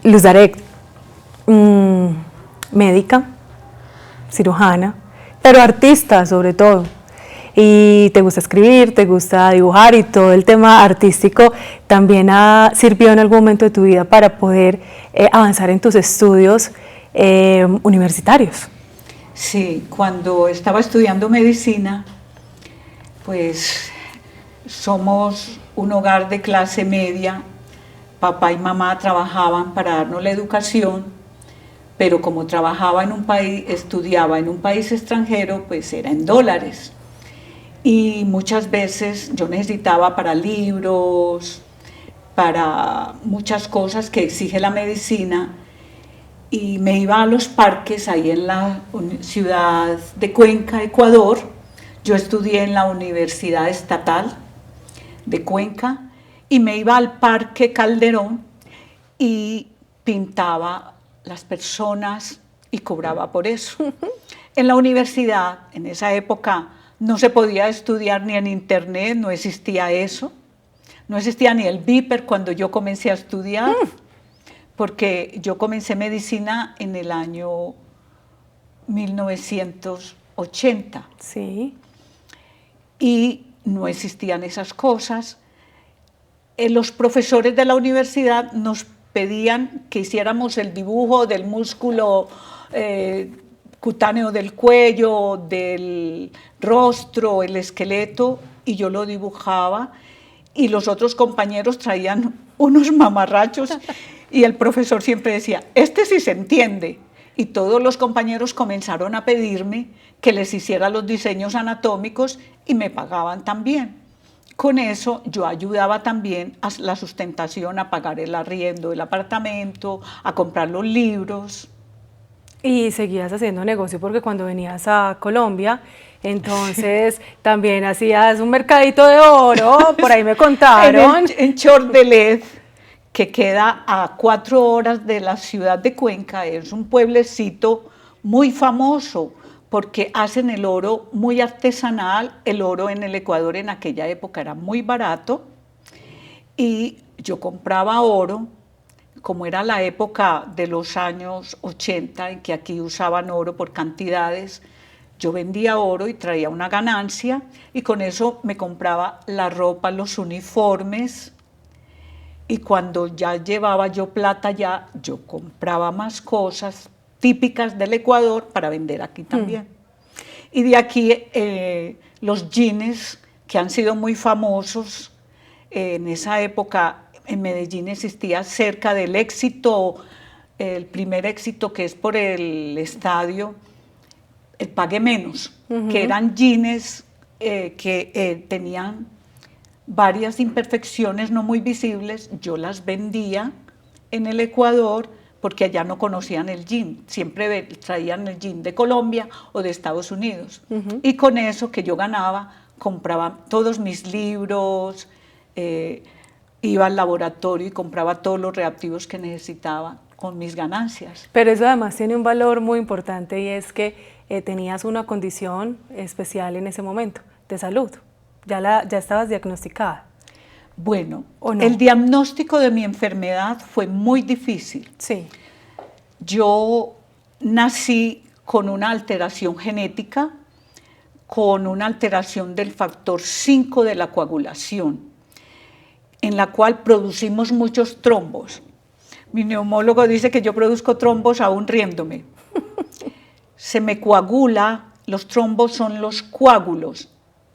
Luz Darek, médica, cirujana, pero artista sobre todo. Y te gusta escribir, te gusta dibujar y todo el tema artístico también sirvió en algún momento de tu vida para poder avanzar en tus estudios universitarios. Sí, cuando estaba estudiando medicina, pues somos un hogar de clase media, papá y mamá trabajaban para darnos la educación, pero como trabajaba en un país, estudiaba en un país extranjero, pues era en dólares. Y muchas veces yo necesitaba para libros, para muchas cosas que exige la medicina, y me iba a los parques ahí en la ciudad de Cuenca, Ecuador. Yo estudié en la Universidad Estatal de Cuenca y me iba al Parque Calderón y pintaba las personas y cobraba por eso. En la universidad, en esa época, no se podía estudiar ni en internet, no existía eso. No existía ni el Viper cuando yo comencé a estudiar, porque yo comencé medicina en el año 1980. Sí. Y no existían esas cosas. Los profesores de la universidad nos pedían que hiciéramos el dibujo del músculo cutáneo del cuello, del rostro, el esqueleto, y yo lo dibujaba, y los otros compañeros traían unos mamarrachos, y el profesor siempre decía, este sí se entiende. Y todos los compañeros comenzaron a pedirme que les hiciera los diseños anatómicos y me pagaban también. Con eso yo ayudaba también a la sustentación, a pagar el arriendo del apartamento, a comprar los libros. Y seguías haciendo negocio porque cuando venías a Colombia, entonces también hacías un mercadito de oro, por ahí me contaron. En Chordelet, que queda a 4 horas de la ciudad de Cuenca, es un pueblecito muy famoso porque hacen el oro muy artesanal. El oro en el Ecuador en aquella época era muy barato y yo compraba oro, como era la época de los años 80 en que aquí usaban oro por cantidades. Yo vendía oro y traía una ganancia y con eso me compraba la ropa, los uniformes. Y cuando ya llevaba yo plata, yo compraba más cosas típicas del Ecuador para vender aquí también. Y de aquí los jeans, que han sido muy famosos. En esa época en Medellín existía cerca del Éxito, el primer Éxito que es por el estadio, el Pague Menos, que eran jeans que tenían varias imperfecciones no muy visibles. Yo las vendía en el Ecuador porque allá no conocían el jean, siempre traían el jean de Colombia o de Estados Unidos. Y con eso que yo ganaba, compraba todos mis libros, iba al laboratorio y compraba todos los reactivos que necesitaba con mis ganancias. Pero eso además tiene un valor muy importante y es que tenías una condición especial en ese momento de salud. Ya estabas diagnosticada. Bueno, ¿o no? El diagnóstico de mi enfermedad fue muy difícil. Sí. Yo nací con una alteración genética, con una alteración del factor 5 de la coagulación, en la cual producimos muchos trombos. Mi neumólogo dice que yo produzco trombos aún riéndome. Se me coagula, los trombos son los coágulos,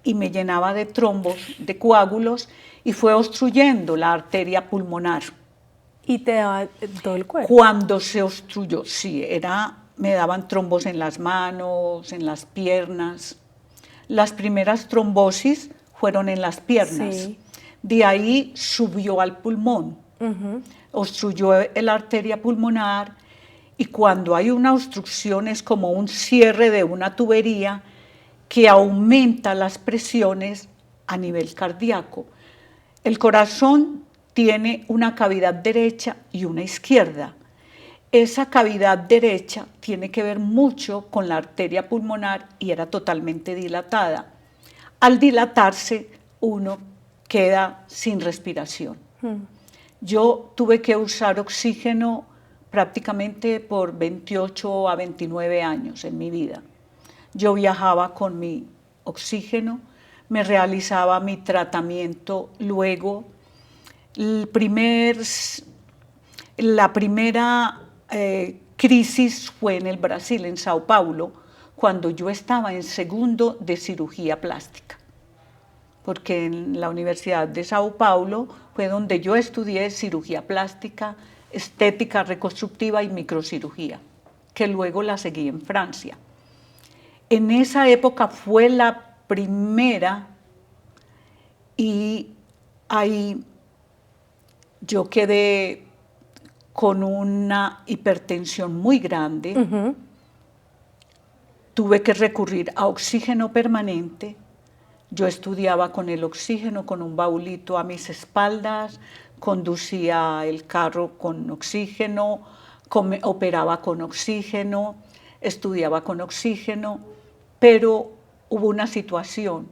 y me llenaba de trombos, de coágulos, y fue obstruyendo la arteria pulmonar. ¿Y te daba todo el cuerpo? Cuando se obstruyó, sí, me daban trombos en las manos, en las piernas. Las primeras trombosis fueron en las piernas. Sí. De ahí subió al pulmón, obstruyó la arteria pulmonar, y cuando hay una obstrucción es como un cierre de una tubería que aumenta las presiones a nivel cardíaco. El corazón tiene una cavidad derecha y una izquierda. Esa cavidad derecha tiene que ver mucho con la arteria pulmonar y era totalmente dilatada. Al dilatarse, uno queda sin respiración. Yo tuve que usar oxígeno prácticamente por 28 a 29 años en mi vida. Yo viajaba con mi oxígeno, me realizaba mi tratamiento, luego la primera crisis fue en el Brasil, en Sao Paulo, cuando yo estaba en segundo de cirugía plástica, porque en la Universidad de Sao Paulo fue donde yo estudié cirugía plástica, estética reconstructiva y microcirugía, que luego la seguí en Francia. En esa época fue la primera y ahí yo quedé con una hipertensión muy grande, tuve que recurrir a oxígeno permanente. Yo estudiaba con el oxígeno, con un baulito a mis espaldas, conducía el carro con oxígeno, operaba con oxígeno, estudiaba con oxígeno, pero hubo una situación.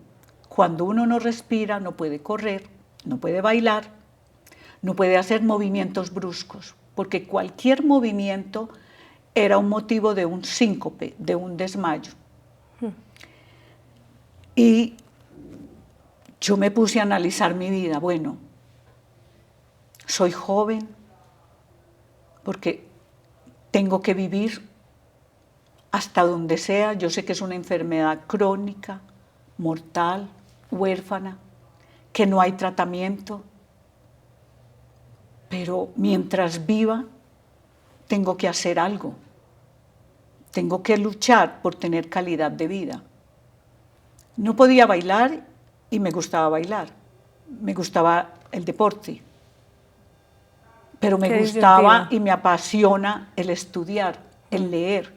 Cuando uno no respira, no puede correr, no puede bailar, no puede hacer movimientos bruscos, porque cualquier movimiento era un motivo de un síncope, de un desmayo. Y yo me puse a analizar mi vida. Bueno, soy joven porque tengo que vivir hasta donde sea. Yo sé que es una enfermedad crónica, mortal, huérfana, que no hay tratamiento, pero mientras viva tengo que hacer algo, tengo que luchar por tener calidad de vida. No podía bailar y me gustaba bailar, me gustaba el deporte, pero me gustaba y me apasiona el estudiar, el leer,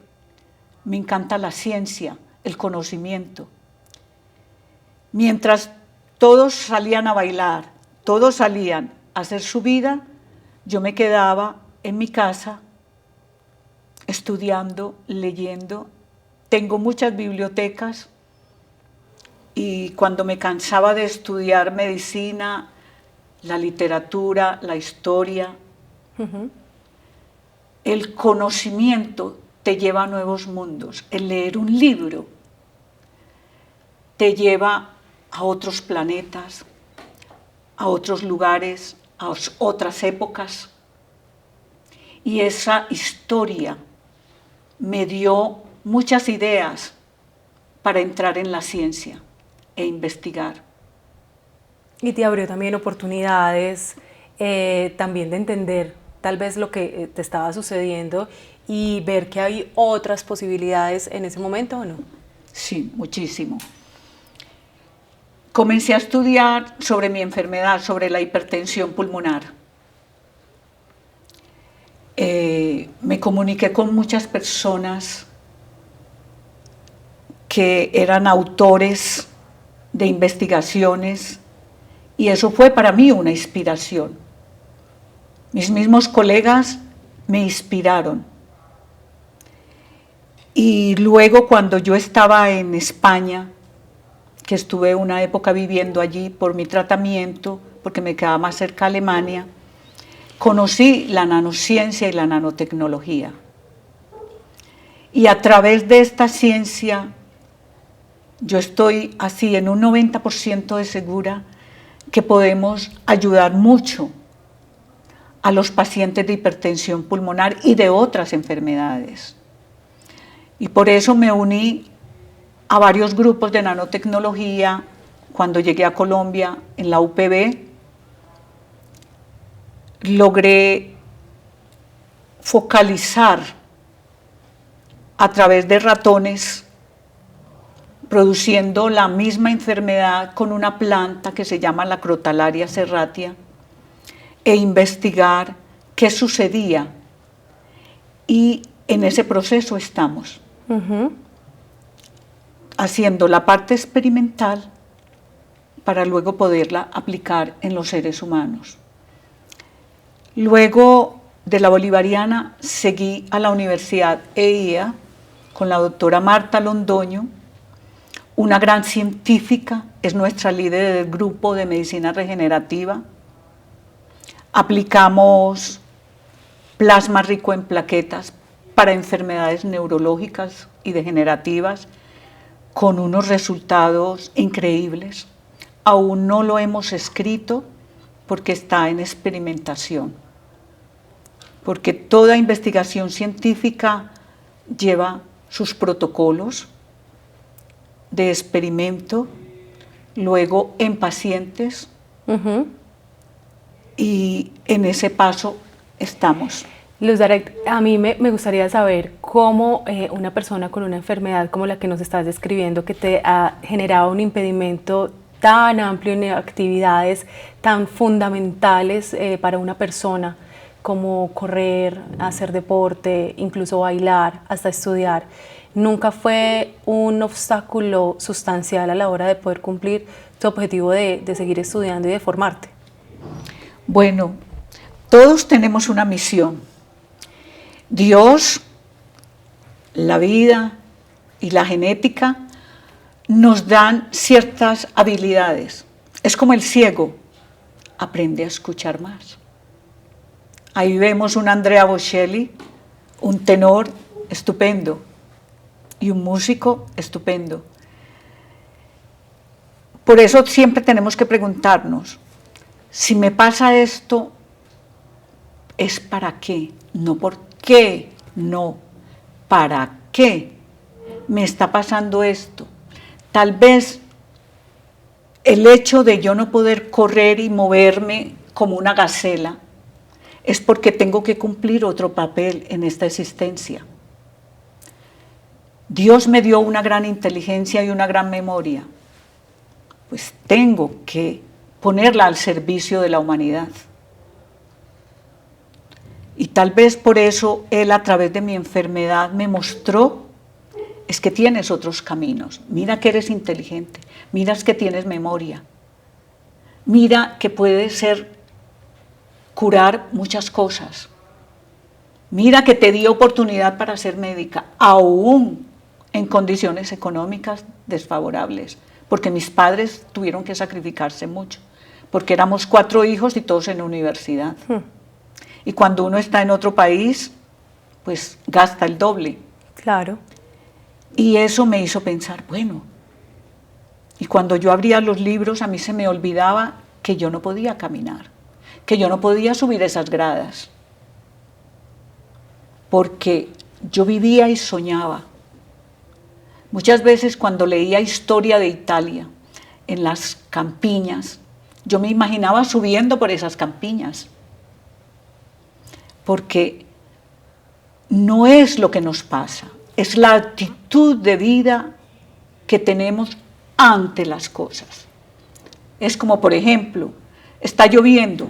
me encanta la ciencia, el conocimiento. Mientras todos salían a bailar, todos salían a hacer su vida, yo me quedaba en mi casa estudiando, leyendo. Tengo muchas bibliotecas y cuando me cansaba de estudiar medicina, la literatura, la historia, el conocimiento te lleva a nuevos mundos. El leer un libro te lleva a otros planetas, a otros lugares, a otras épocas. Y esa historia me dio muchas ideas para entrar en la ciencia e investigar. Y te abrió también oportunidades, también de entender tal vez lo que te estaba sucediendo y ver que hay otras posibilidades en ese momento, ¿o no? Sí, muchísimo. Comencé a estudiar sobre mi enfermedad, sobre la hipertensión pulmonar. Me comuniqué con muchas personas que eran autores de investigaciones y eso fue para mí una inspiración. Mis mismos colegas me inspiraron. Y luego cuando yo estaba en España, que estuve una época viviendo allí por mi tratamiento, porque me quedaba más cerca de Alemania, conocí la nanociencia y la nanotecnología. Y a través de esta ciencia, yo estoy así en un 90% de segura que podemos ayudar mucho a los pacientes de hipertensión pulmonar y de otras enfermedades. Y por eso me uní a varios grupos de nanotecnología cuando llegué a Colombia en la UPB. Logré focalizar a través de ratones, produciendo la misma enfermedad con una planta que se llama la Crotalaria serratia, e investigar qué sucedía. Y en ese proceso estamos, haciendo la parte experimental para luego poderla aplicar en los seres humanos. Luego de la Bolivariana seguí a la Universidad EIA con la doctora Marta Londoño, una gran científica, es nuestra líder del grupo de medicina regenerativa. Aplicamos plasma rico en plaquetas para enfermedades neurológicas y degenerativas, con unos resultados increíbles. Aún no lo hemos escrito porque está en experimentación, porque toda investigación científica lleva sus protocolos de experimento, luego en pacientes, y en ese paso estamos. Luz Daret, a mí me gustaría saber cómo una persona con una enfermedad como la que nos estás describiendo, que te ha generado un impedimento tan amplio en actividades tan fundamentales para una persona, como correr, hacer deporte, incluso bailar, hasta estudiar, nunca fue un obstáculo sustancial a la hora de poder cumplir tu objetivo de seguir estudiando y de formarte? Bueno, todos tenemos una misión. Dios, la vida y la genética nos dan ciertas habilidades. Es como el ciego, aprende a escuchar más. Ahí vemos un Andrea Bocelli, un tenor estupendo y un músico estupendo. Por eso siempre tenemos que preguntarnos, si me pasa esto, ¿es para qué? No por qué, no, ¿para qué me está pasando esto? Tal vez el hecho de yo no poder correr y moverme como una gacela es porque tengo que cumplir otro papel en esta existencia. Dios me dio una gran inteligencia y una gran memoria, pues tengo que ponerla al servicio de la humanidad. Y tal vez por eso Él, a través de mi enfermedad, me mostró, es que tienes otros caminos, mira que eres inteligente, mira que tienes memoria, mira que puedes curar muchas cosas, mira que te di oportunidad para ser médica, aún en condiciones económicas desfavorables, porque mis padres tuvieron que sacrificarse mucho, porque éramos 4 hijos y todos en la universidad. Y cuando uno está en otro país, pues gasta el doble. Claro. Y eso me hizo pensar, bueno, y cuando yo abría los libros a mí se me olvidaba que yo no podía caminar, que yo no podía subir esas gradas, porque yo vivía y soñaba. Muchas veces cuando leía historia de Italia, en las campiñas, yo me imaginaba subiendo por esas campiñas, porque no es lo que nos pasa, es la actitud de vida que tenemos ante las cosas. Es como, por ejemplo, está lloviendo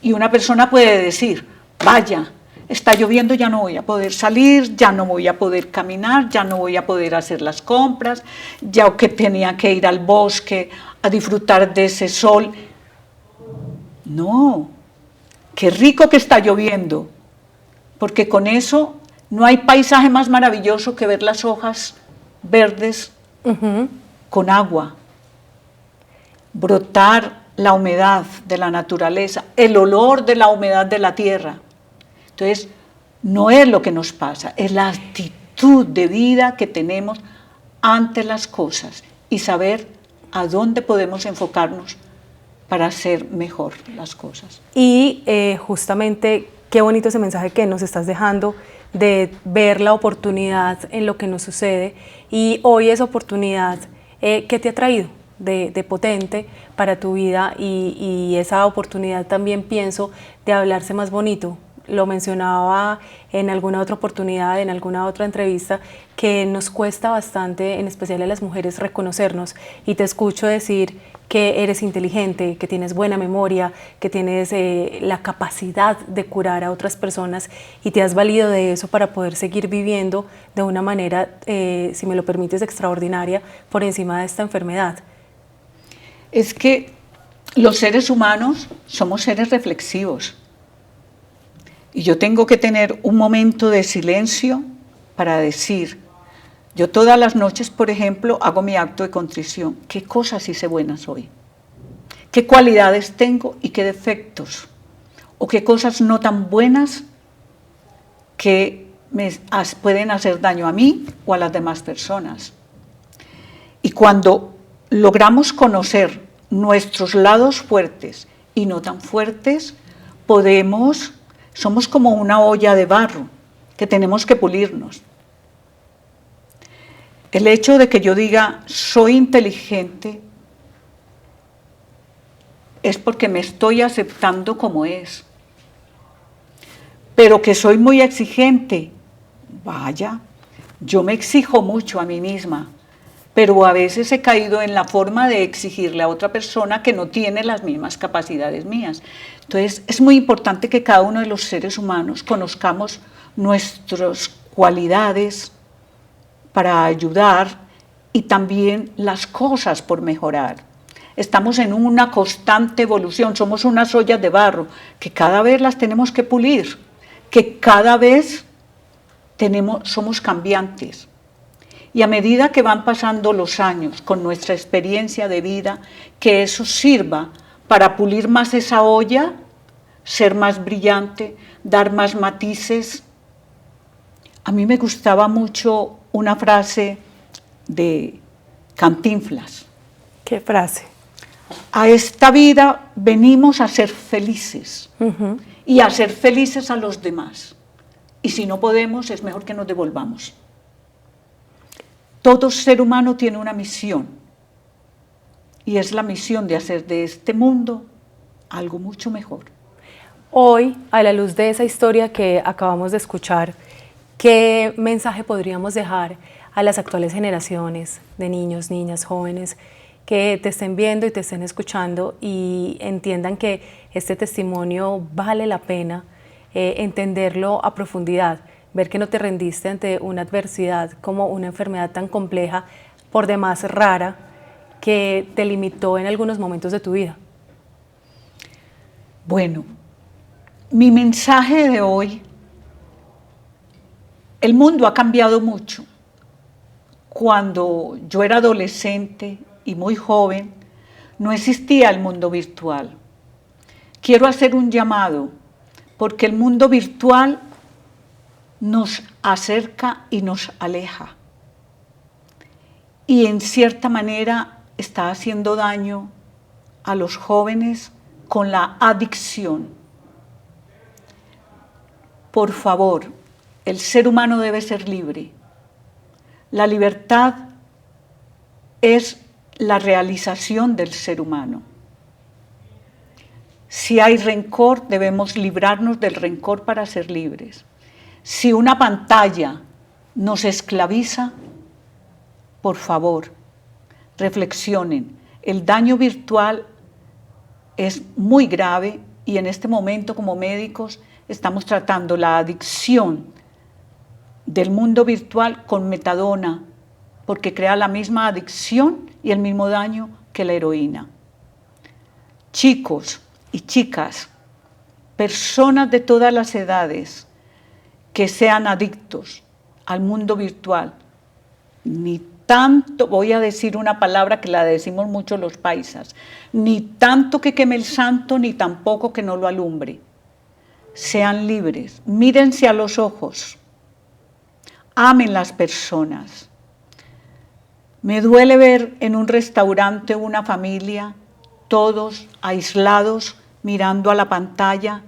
y una persona puede decir, vaya, está lloviendo, ya no voy a poder salir, ya no voy a poder caminar, ya no voy a poder hacer las compras, ya que tenía que ir al bosque a disfrutar de ese sol. No, qué rico que está lloviendo, porque con eso no hay paisaje más maravilloso que ver las hojas verdes con agua, brotar la humedad de la naturaleza, el olor de la humedad de la tierra. Entonces, no es lo que nos pasa, es la actitud de vida que tenemos ante las cosas y saber a dónde podemos enfocarnos para hacer mejor las cosas. Y justamente, qué bonito ese mensaje que nos estás dejando de ver la oportunidad en lo que nos sucede, y hoy esa oportunidad, ¿qué te ha traído de potente para tu vida? Y esa oportunidad también pienso de hablarse más bonito. Lo mencionaba en alguna otra oportunidad, en alguna otra entrevista, que nos cuesta bastante, en especial a las mujeres, reconocernos, y te escucho decir que eres inteligente, que tienes buena memoria, que tienes la capacidad de curar a otras personas, y te has valido de eso para poder seguir viviendo de una manera, si me lo permites, extraordinaria por encima de esta enfermedad. Es que los seres humanos somos seres reflexivos. Y yo tengo que tener un momento de silencio para decir, yo todas las noches, por ejemplo, hago mi acto de contrición. ¿Qué cosas hice buenas hoy? ¿Qué cualidades tengo y qué defectos? ¿O qué cosas no tan buenas que pueden hacer daño a mí o a las demás personas. Y cuando logramos conocer nuestros lados fuertes y no tan fuertes, somos como una olla de barro que tenemos que pulirnos. El hecho de que yo diga soy inteligente es porque me estoy aceptando como es. Pero que soy muy exigente, vaya, yo me exijo mucho a mí misma, pero a veces he caído en la forma de exigirle a otra persona que no tiene las mismas capacidades mías. Entonces es muy importante que cada uno de los seres humanos conozcamos nuestras cualidades para ayudar y también las cosas por mejorar. Estamos en una constante evolución, somos unas ollas de barro que cada vez las tenemos que pulir, que cada vez somos cambiantes. Y a medida que van pasando los años con nuestra experiencia de vida, que eso sirva para pulir más esa olla, ser más brillante, dar más matices. A mí me gustaba mucho una frase de Cantinflas. ¿Qué frase? A esta vida venimos a ser felices y a ser felices a los demás. Y si no podemos, es mejor que nos devolvamos. Todo ser humano tiene una misión, y es la misión de hacer de este mundo algo mucho mejor. Hoy, a la luz de esa historia que acabamos de escuchar, ¿qué mensaje podríamos dejar a las actuales generaciones de niños, niñas, jóvenes que te estén viendo y te estén escuchando y entiendan que este testimonio vale la pena entenderlo a profundidad, ver que no te rendiste ante una adversidad como una enfermedad tan compleja, por demás rara, que te limitó en algunos momentos de tu vida? Bueno, mi mensaje de hoy, el mundo ha cambiado mucho. Cuando yo era adolescente y muy joven, no existía el mundo virtual. Quiero hacer un llamado, porque el mundo virtual nos acerca y nos aleja. Y en cierta manera está haciendo daño a los jóvenes con la adicción. Por favor, el ser humano debe ser libre. La libertad es la realización del ser humano. Si hay rencor, debemos librarnos del rencor para ser libres. Si una pantalla nos esclaviza, por favor, reflexionen. El daño virtual es muy grave y en este momento, como médicos, estamos tratando la adicción del mundo virtual con metadona, porque crea la misma adicción y el mismo daño que la heroína. Chicos y chicas, personas de todas las edades que sean adictos al mundo virtual, ni tanto, voy a decir una palabra que la decimos mucho los paisas, ni tanto que queme el santo, ni tampoco que no lo alumbre. Sean libres, mírense a los ojos, amen las personas. Me duele ver en un restaurante una familia, todos aislados, mirando a la pantalla.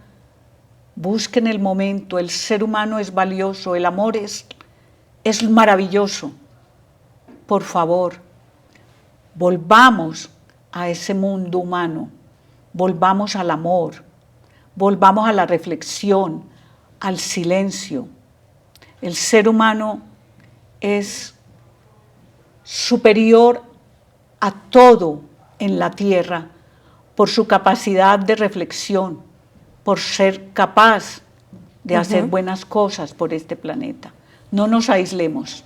Busquen el momento, el ser humano es valioso, el amor es maravilloso. Por favor, volvamos a ese mundo humano, volvamos al amor, volvamos a la reflexión, al silencio. El ser humano es superior a todo en la tierra por su capacidad de reflexión, por ser capaz de hacer buenas cosas por este planeta. No nos aislemos.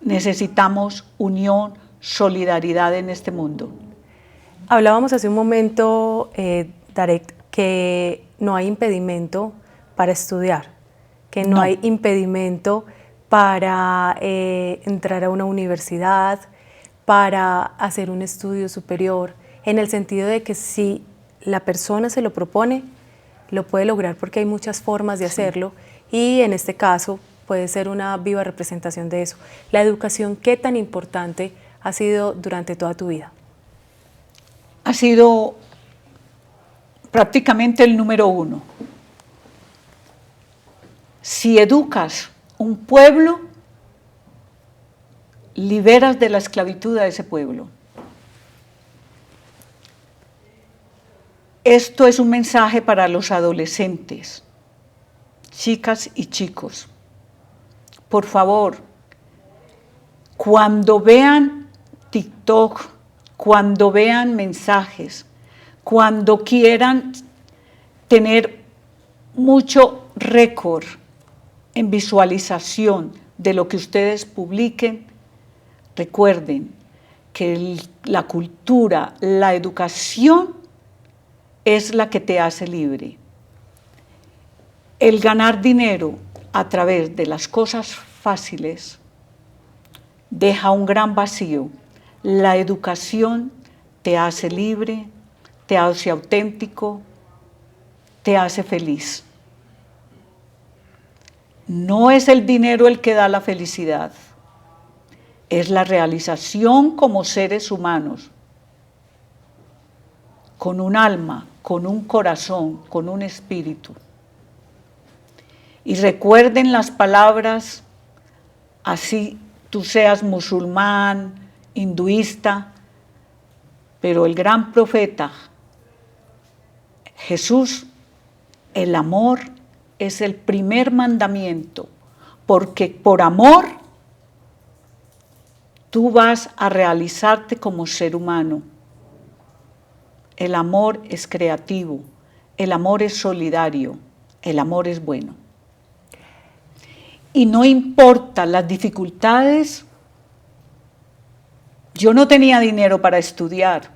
Necesitamos unión, solidaridad en este mundo. Hablábamos hace un momento, Darek, que no hay impedimento para estudiar, que no hay impedimento para entrar a una universidad, para hacer un estudio superior, en el sentido de que si la persona se lo propone, lo puede lograr porque hay muchas formas de hacerlo y en este caso puede ser una viva representación de eso. La educación, ¿qué tan importante ha sido durante toda tu vida? Ha sido prácticamente el número uno. Si educas un pueblo, liberas de la esclavitud a ese pueblo. Esto es un mensaje para los adolescentes, chicas y chicos. Por favor, cuando vean TikTok, cuando vean mensajes, cuando quieran tener mucho récord en visualización de lo que ustedes publiquen, recuerden que la cultura, la educación es la que te hace libre. El ganar dinero a través de las cosas fáciles deja un gran vacío. La educación te hace libre, te hace auténtico, te hace feliz. No es el dinero el que da la felicidad, es la realización como seres humanos, con un alma, con un corazón, con un espíritu. Y recuerden las palabras, así tú seas musulmán, hinduista, pero el gran profeta Jesús, el amor es el primer mandamiento, porque por amor tú vas a realizarte como ser humano. El amor es creativo, el amor es solidario, el amor es bueno. Y no importa las dificultades, yo no tenía dinero para estudiar,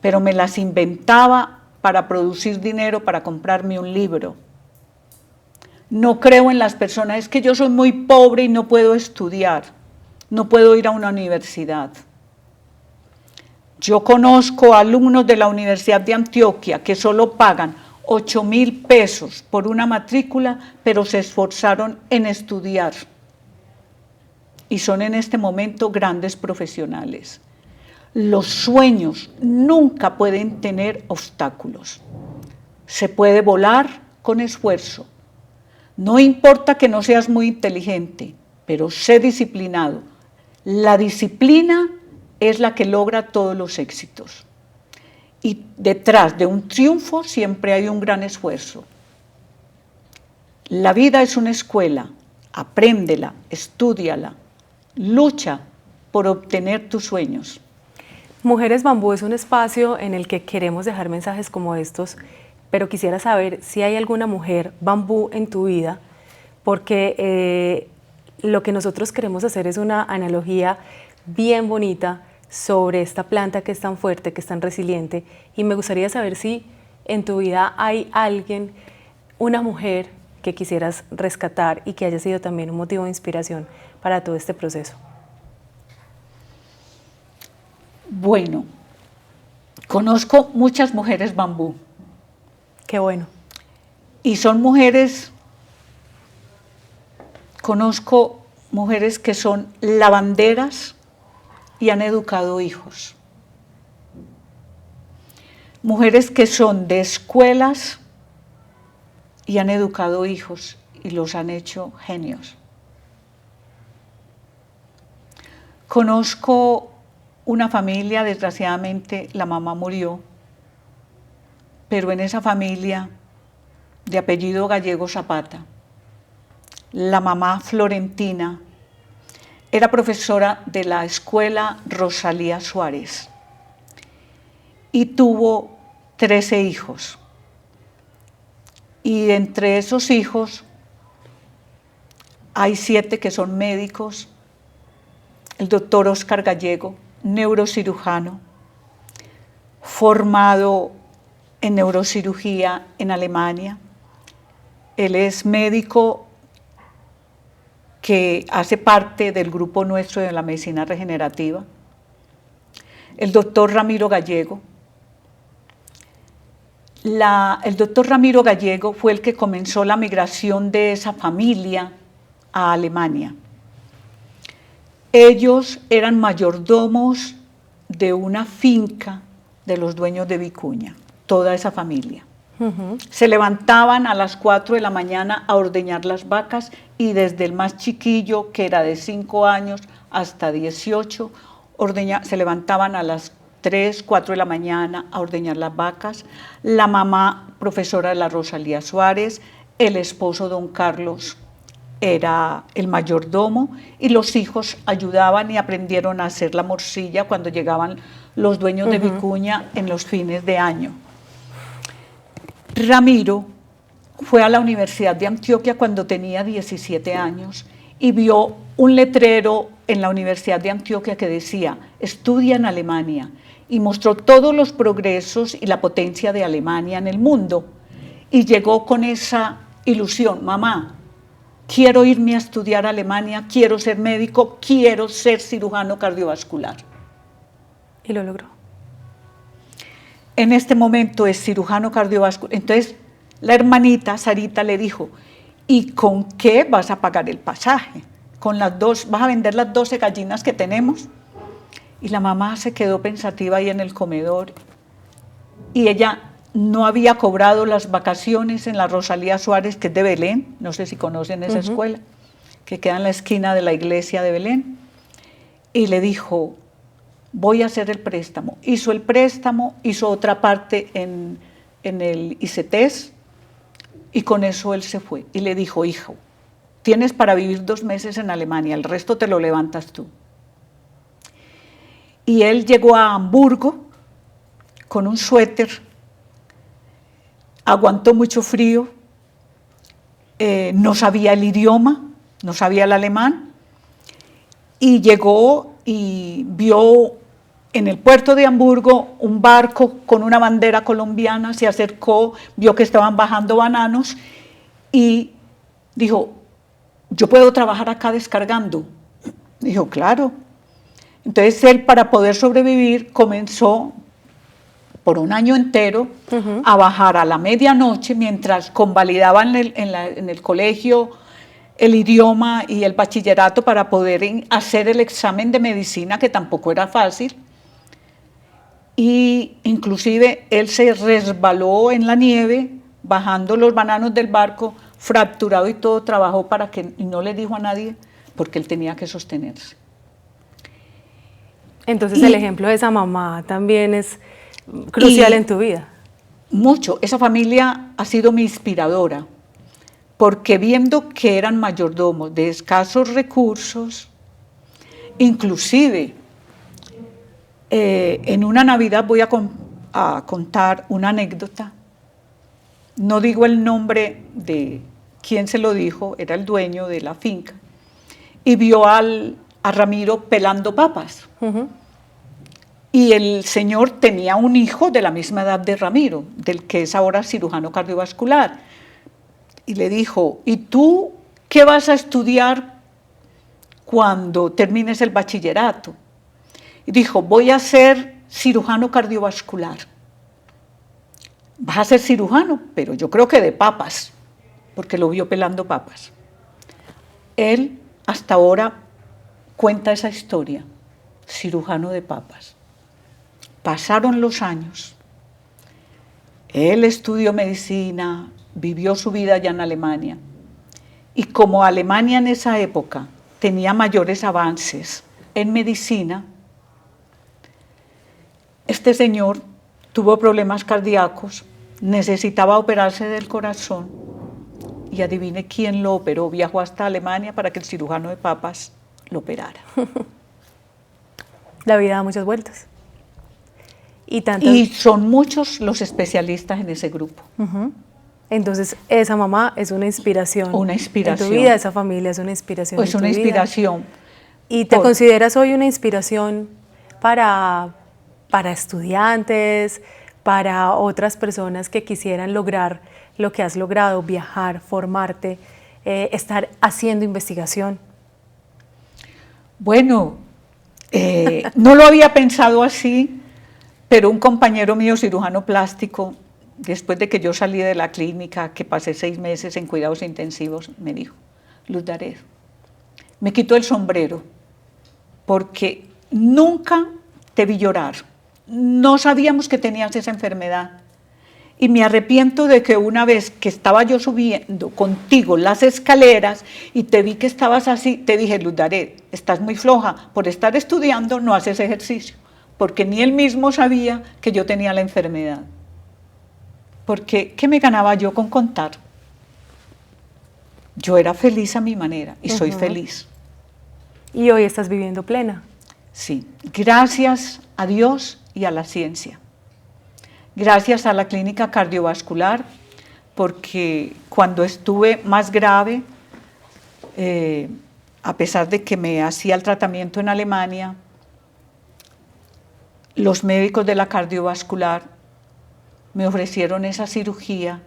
pero me las inventaba para producir dinero, para comprarme un libro. No creo en las personas, es que yo soy muy pobre y no puedo estudiar, no puedo ir a una universidad. Yo conozco alumnos de la Universidad de Antioquia que solo pagan 8.000 pesos por una matrícula, pero se esforzaron en estudiar. Y son en este momento grandes profesionales. Los sueños nunca pueden tener obstáculos. Se puede volar con esfuerzo. No importa que no seas muy inteligente, pero sé disciplinado. La disciplina es la que logra todos los éxitos. Y detrás de un triunfo siempre hay un gran esfuerzo. La vida es una escuela, apréndela, estúdiala, lucha por obtener tus sueños. Mujeres Bambú es un espacio en el que queremos dejar mensajes como estos, pero quisiera saber si hay alguna mujer bambú en tu vida, porque lo que nosotros queremos hacer es una analogía bien bonita sobre esta planta que es tan fuerte, que es tan resiliente, y me gustaría saber si en tu vida hay alguien, una mujer que quisieras rescatar y que haya sido también un motivo de inspiración para todo este proceso. Bueno, conozco muchas mujeres bambú. Qué bueno. Y son mujeres, conozco mujeres que son lavanderas y han educado hijos. Mujeres que son de escuelas y han educado hijos y los han hecho genios. Conozco una familia, desgraciadamente la mamá murió, pero en esa familia de apellido Gallego Zapata, la mamá Florentina era profesora de la escuela Rosalía Suárez y tuvo 13 hijos. Y entre esos hijos hay 7 que son médicos. El doctor Óscar Gallego, neurocirujano, formado en neurocirugía en Alemania. Él es médico que hace parte del grupo nuestro de la medicina regenerativa. El doctor Ramiro Gallego. el doctor Ramiro Gallego fue el que comenzó la migración de esa familia a Alemania. Ellos eran mayordomos de una finca de los dueños de Vicuña, toda esa familia. Se levantaban a las 4 de la mañana a ordeñar las vacas y desde el más chiquillo, que era de 5 años hasta 18, se levantaban a las 3, 4 de la mañana a ordeñar las vacas. La mamá, profesora de la Rosalía Suárez, el esposo don Carlos era el mayordomo y los hijos ayudaban y aprendieron a hacer la morcilla cuando llegaban los dueños de Vicuña en los fines de año. Ramiro fue a la Universidad de Antioquia cuando tenía 17 años y vio un letrero en la Universidad de Antioquia que decía, estudia en Alemania, y mostró todos los progresos y la potencia de Alemania en el mundo. Y llegó con esa ilusión, mamá, quiero irme a estudiar a Alemania, quiero ser médico, quiero ser cirujano cardiovascular. Y lo logró. En este momento es cirujano cardiovascular. Entonces la hermanita Sarita le dijo, ¿y con qué vas a pagar el pasaje? ¿Con las dos, vas a vender las 12 gallinas que tenemos? Y la mamá se quedó pensativa ahí en el comedor y ella no había cobrado las vacaciones en la Rosalía Suárez, que es de Belén, no sé si conocen esa escuela, que queda en la esquina de la iglesia de Belén, y le dijo, voy a hacer el préstamo. Hizo el préstamo, hizo otra parte en el ICETES y con eso él se fue. Y le dijo, hijo, tienes para vivir 2 meses en Alemania, el resto te lo levantas tú. Y él llegó a Hamburgo con un suéter, aguantó mucho frío, no sabía el idioma, no sabía el alemán, y llegó y vio en el puerto de Hamburgo un barco con una bandera colombiana, se acercó, vio que estaban bajando bananos y dijo, ¿yo puedo trabajar acá descargando? Dijo, claro. Entonces él, para poder sobrevivir, comenzó por un año entero a bajar a la medianoche mientras convalidaban en el colegio el idioma y el bachillerato para poder hacer el examen de medicina, que tampoco era fácil. Y inclusive él se resbaló en la nieve, bajando los bananos del barco, fracturado y todo, trabajó para que, y no le dijo a nadie, porque él tenía que sostenerse. Entonces el ejemplo de esa mamá también es crucial en tu vida. Mucho, esa familia ha sido mi inspiradora, porque viendo que eran mayordomos de escasos recursos, inclusive en una Navidad voy a contar una anécdota, no digo el nombre de quién se lo dijo, era el dueño de la finca, y vio a Ramiro pelando papas. Y el señor tenía un hijo de la misma edad de Ramiro, del que es ahora cirujano cardiovascular. Y le dijo, ¿y tú qué vas a estudiar cuando termines el bachillerato? Y dijo, voy a ser cirujano cardiovascular. Vas a ser cirujano, pero yo creo que de papas, porque lo vio pelando papas. Él hasta ahora cuenta esa historia, cirujano de papas. Pasaron los años, él estudió medicina, vivió su vida allá en Alemania, y como Alemania en esa época tenía mayores avances en medicina, este señor tuvo problemas cardíacos, necesitaba operarse del corazón, y adivine quién lo operó, viajó hasta Alemania para que el cirujano de papas lo operara. La vida da muchas vueltas. Y son muchos los especialistas en ese grupo. Entonces, esa mamá es una inspiración. Una inspiración. En tu vida, esa familia es una inspiración. Pues una inspiración. ¿Y te consideras hoy una inspiración para estudiantes, para otras personas que quisieran lograr lo que has logrado, viajar, formarte, estar haciendo investigación? Bueno, no lo había pensado así, pero un compañero mío, cirujano plástico, después de que yo salí de la clínica, que pasé 6 meses en cuidados intensivos, me dijo, Luz Dared, me quitó el sombrero, porque nunca te vi llorar, no sabíamos que tenías esa enfermedad, y me arrepiento de que una vez que estaba yo subiendo contigo las escaleras y te vi que estabas así, te dije, Luz Dared, estás muy floja, por estar estudiando no haces ejercicio, porque ni él mismo sabía que yo tenía la enfermedad. Porque, ¿qué me ganaba yo con contar? Yo era feliz a mi manera y soy feliz. Y hoy estás viviendo plena. Sí, gracias a Dios y a la ciencia. Gracias a la clínica cardiovascular, porque cuando estuve más grave, a pesar de que me hacía el tratamiento en Alemania, los médicos de la cardiovascular me ofrecieron esa cirugía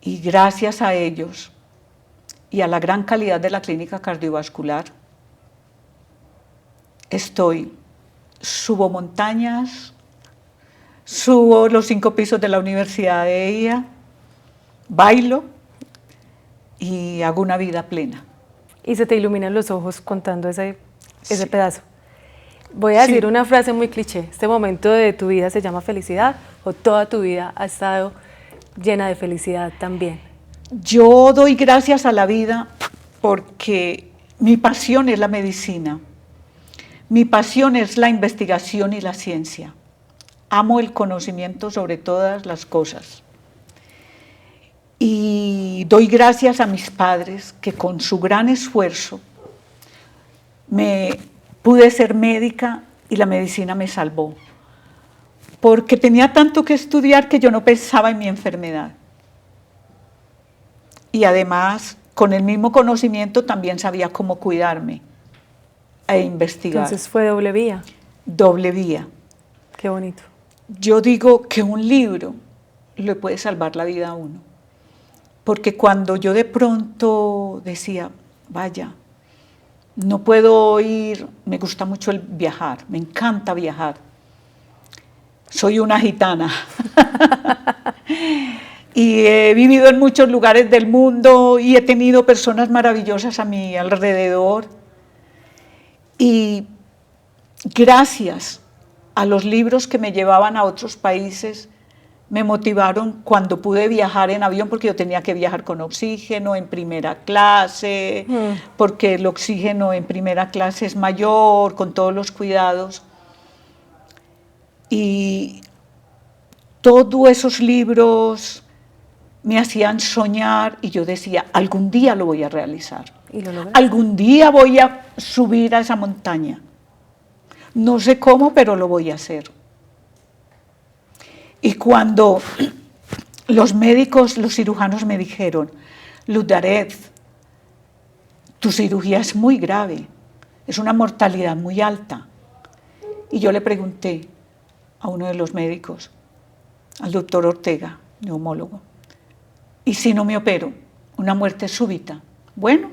y gracias a ellos y a la gran calidad de la clínica cardiovascular, subo montañas, subo los 5 pisos de la Universidad de ella, bailo y hago una vida plena. Y se te iluminan los ojos contando ese pedazo. Voy a decir una frase muy cliché. ¿Este momento de tu vida se llama felicidad o toda tu vida ha estado llena de felicidad también? Yo doy gracias a la vida porque mi pasión es la medicina. Mi pasión es la investigación y la ciencia. Amo el conocimiento sobre todas las cosas. Y doy gracias a mis padres que con su gran esfuerzo pude ser médica y la medicina me salvó. Porque tenía tanto que estudiar que yo no pensaba en mi enfermedad. Y además, con el mismo conocimiento también sabía cómo cuidarme e investigar. Entonces fue doble vía. Doble vía. Qué bonito. Yo digo que un libro le puede salvar la vida a uno. Porque cuando yo de pronto decía, vaya, no puedo ir, me gusta mucho el viajar, me encanta viajar. Soy una gitana. Y he vivido en muchos lugares del mundo y he tenido personas maravillosas a mi alrededor. Y gracias a los libros que me llevaban a otros países, me motivaron cuando pude viajar en avión, porque yo tenía que viajar con oxígeno en primera clase, porque el oxígeno en primera clase es mayor, con todos los cuidados. Y todos esos libros me hacían soñar y yo decía, algún día lo voy a realizar. ¿Y lo lograste? Algún día voy a subir a esa montaña. No sé cómo, pero lo voy a hacer. Y cuando los médicos, los cirujanos me dijeron, Luz Dared, tu cirugía es muy grave, es una mortalidad muy alta. Y yo le pregunté a uno de los médicos, al doctor Ortega, neumólogo, ¿y si no me opero? Una muerte súbita. Bueno,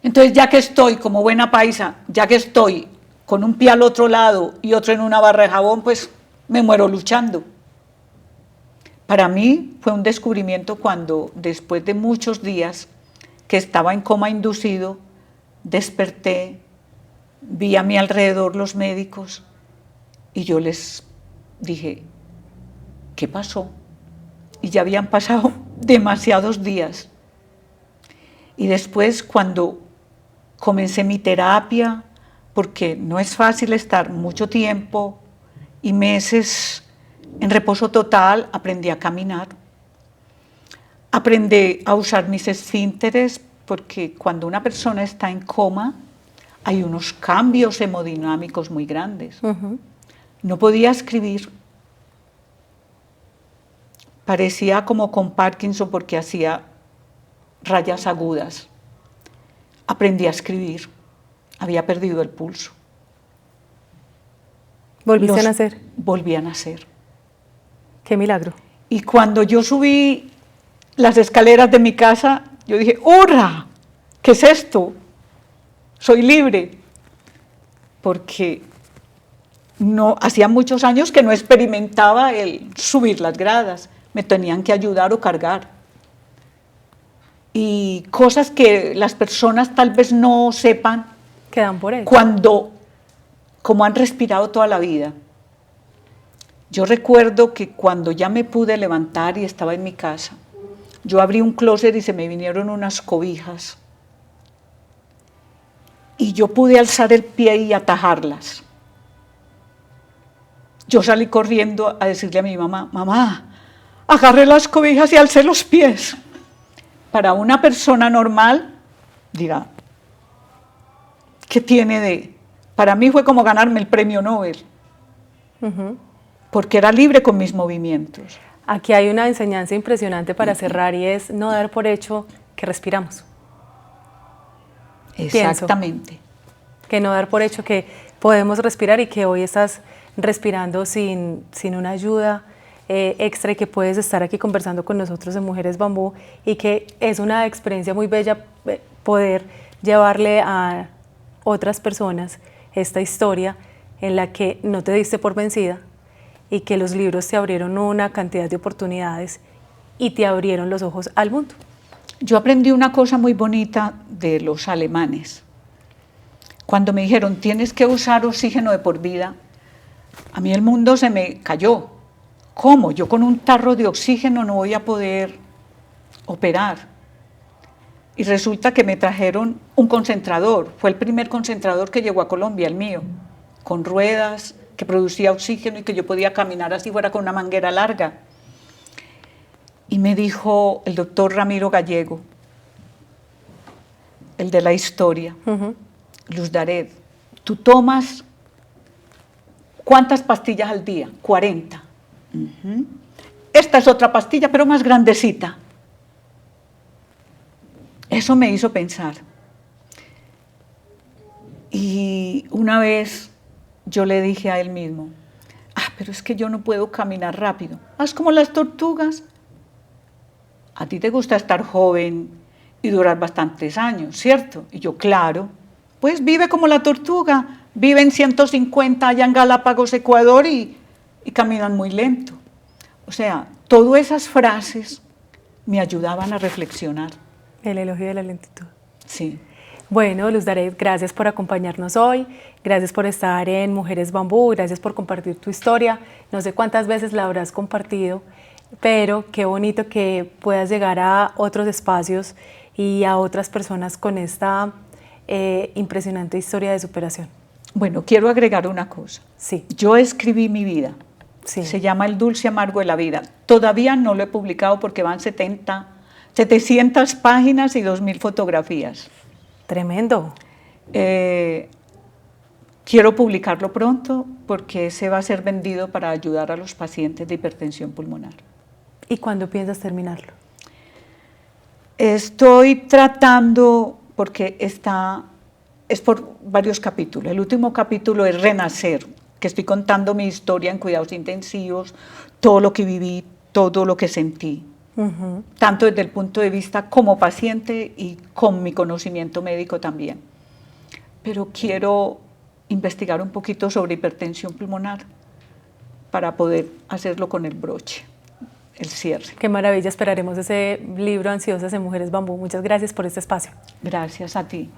entonces ya que estoy como buena paisa, ya que estoy con un pie al otro lado y otro en una barra de jabón, pues me muero luchando. Para mí fue un descubrimiento cuando, después de muchos días que estaba en coma inducido, desperté, vi a mi alrededor los médicos y yo les dije, ¿qué pasó? Y ya habían pasado demasiados días. Y después, cuando comencé mi terapia, porque no es fácil estar mucho tiempo y meses en reposo total, aprendí a caminar, aprendí a usar mis esfínteres, porque cuando una persona está en coma hay unos cambios hemodinámicos muy grandes. No podía escribir, parecía como con Parkinson porque hacía rayas agudas. Aprendí a escribir, había perdido el pulso. ¿Volviste a nacer? Volví a nacer. ¡Qué milagro! Y cuando yo subí las escaleras de mi casa, yo dije, ¡hurra! ¿Qué es esto? Soy libre. Porque no, hacía muchos años que no experimentaba el subir las gradas, me tenían que ayudar o cargar. Y cosas que las personas tal vez no sepan Quedan por eso. como han respirado toda la vida. Yo recuerdo que cuando ya me pude levantar y estaba en mi casa, yo abrí un closet y se me vinieron unas cobijas. Y yo pude alzar el pie y atajarlas. Yo salí corriendo a decirle a mi mamá, mamá, agarré las cobijas y alcé los pies. Para una persona normal, dirá, ¿qué tiene de...? Para mí fue como ganarme el premio Nobel, porque era libre con mis movimientos. Aquí hay una enseñanza impresionante para cerrar y es no dar por hecho que respiramos. Exactamente. Que no dar por hecho que podemos respirar y que hoy estás respirando sin una ayuda extra y que puedes estar aquí conversando con nosotros en Mujeres Bambú y que es una experiencia muy bella poder llevarle a otras personas esta historia en la que no te diste por vencida y que los libros te abrieron una cantidad de oportunidades y te abrieron los ojos al mundo. Yo aprendí una cosa muy bonita de los alemanes. Cuando me dijeron, tienes que usar oxígeno de por vida, a mí el mundo se me cayó. ¿Cómo? Yo con un tarro de oxígeno no voy a poder operar. Y resulta que me trajeron un concentrador. Fue el primer concentrador que llegó a Colombia, el mío, con ruedas, que producía oxígeno y que yo podía caminar así fuera con una manguera larga. Y me dijo el doctor Ramiro Gallego, el de la historia, Luz Dared, tú tomas ¿cuántas pastillas al día? 40. Esta es otra pastilla, pero más grandecita. Eso me hizo pensar. Y una vez yo le dije a él mismo, pero es que yo no puedo caminar rápido. Haz como las tortugas. A ti te gusta estar joven y durar bastantes años, ¿cierto? Y yo, claro, pues vive como la tortuga, vive en 150 allá en Galápagos, Ecuador, y caminan muy lento. O sea, todas esas frases me ayudaban a reflexionar. El elogio de la lentitud. Sí. Bueno, Luz Dared, gracias por acompañarnos hoy, gracias por estar en Mujeres Bambú, gracias por compartir tu historia. No sé cuántas veces la habrás compartido, pero qué bonito que puedas llegar a otros espacios y a otras personas con esta impresionante historia de superación. Bueno, quiero agregar una cosa. Sí. Yo escribí mi vida. Sí. Se llama El dulce amargo de la vida. Todavía no lo he publicado porque van 700 páginas y 2000 fotografías. Tremendo. Quiero publicarlo pronto porque ese va a ser vendido para ayudar a los pacientes de hipertensión pulmonar. ¿Y cuándo piensas terminarlo? Estoy tratando, porque es por varios capítulos. El último capítulo es Renacer, que estoy contando mi historia en cuidados intensivos, todo lo que viví, todo lo que sentí, tanto desde el punto de vista como paciente y con mi conocimiento médico también. Pero quiero investigar un poquito sobre hipertensión pulmonar para poder hacerlo con el broche, el cierre. Qué maravilla, esperaremos ese libro Ansiosas en Mujeres Bambú. Muchas gracias por este espacio. Gracias a ti.